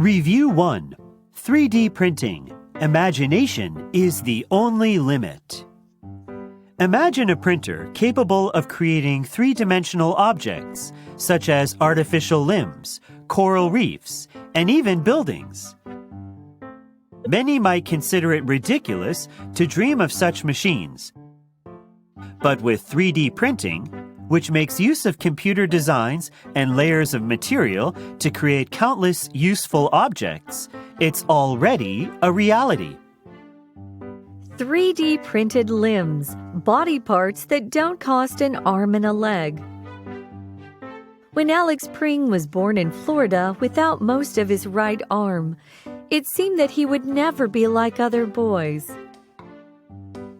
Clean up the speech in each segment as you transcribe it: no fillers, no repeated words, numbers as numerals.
Review 1. 3D printing. Imagination is the only limit. Imagine a printer capable of creating three-dimensional objects, such as artificial limbs, coral reefs, and even buildings. Many might consider it ridiculous to dream of such machines. But with 3D printing, which makes use of computer designs and layers of material to create countless useful objects, it's already a reality. 3D printed limbs, body parts that don't cost an arm and a leg. When Alex Pring was born in Florida without most of his right arm, it seemed that he would never be like other boys.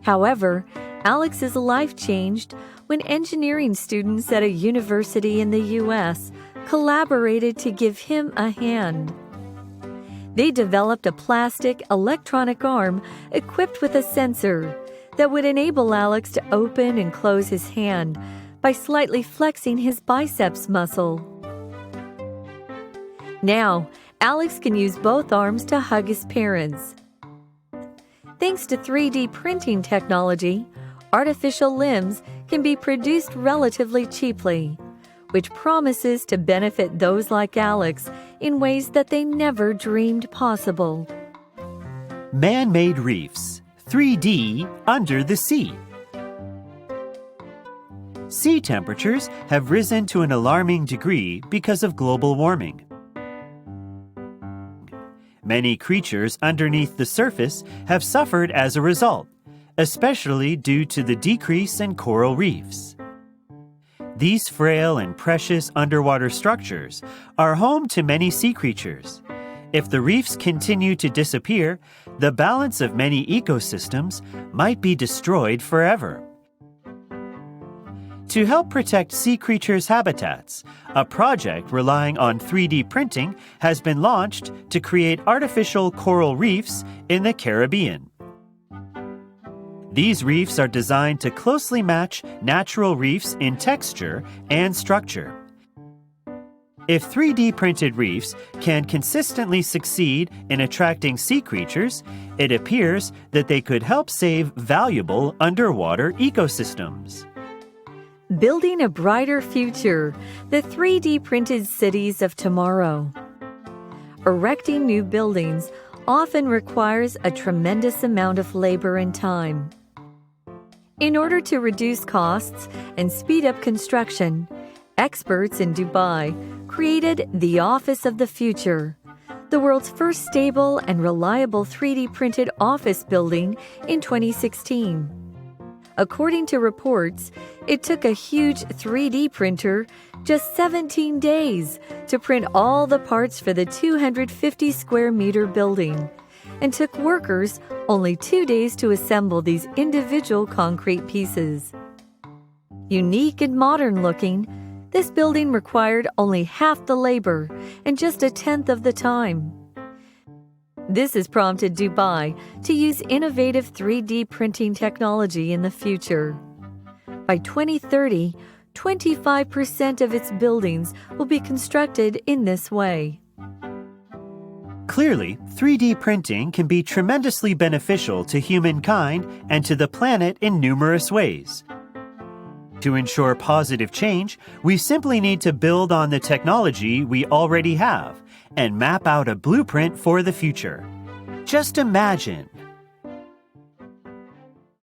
However, Alex's life changed when engineering students at a university in the U.S. collaborated to give him a hand. They developed a plastic electronic arm equipped with a sensor that would enable Alex to open and close his hand by slightly flexing his biceps muscle. Now, Alex can use both arms to hug his parents. Thanks to 3D printing technology, artificial limbs can be produced relatively cheaply, which promises to benefit those like Alex in ways that they never dreamed possible. Man-made reefs, 3D under the sea. Sea temperatures have risen to an alarming degree because of global warming. Many creatures underneath the surface have suffered as a result, especially due to the decrease in coral reefs. These frail and precious underwater structures are home to many sea creatures. If the reefs continue to disappear, the balance of many ecosystems might be destroyed forever. To help protect sea creatures' habitats, a project relying on 3D printing has been launched to create artificial coral reefs in the Caribbean. These reefs are designed to closely match natural reefs in texture and structure. If 3D printed reefs can consistently succeed in attracting sea creatures, it appears that they could help save valuable underwater ecosystems. Building a brighter future, the 3D printed cities of tomorrow. Erecting new buildings often requires a tremendous amount of labor and time. In order to reduce costs and speed up construction, experts in Dubai created the Office of the Future, the world's first stable and reliable 3D printed office building in 2016. According to reports, it took a huge 3D printer just 17 days to print all the parts for the 250 square meter building, and took workers only 2 days to assemble these individual concrete pieces. Unique and modern looking, this building required only half the labor and just a tenth of the time. This has prompted Dubai to use innovative 3D printing technology in the future. By 2030, 25% of its buildings will be constructed in this way. Clearly, 3D printing can be tremendously beneficial to humankind and to the planet in numerous ways. To ensure positive change, we simply need to build on the technology we already have and map out a blueprint for the future. Just imagine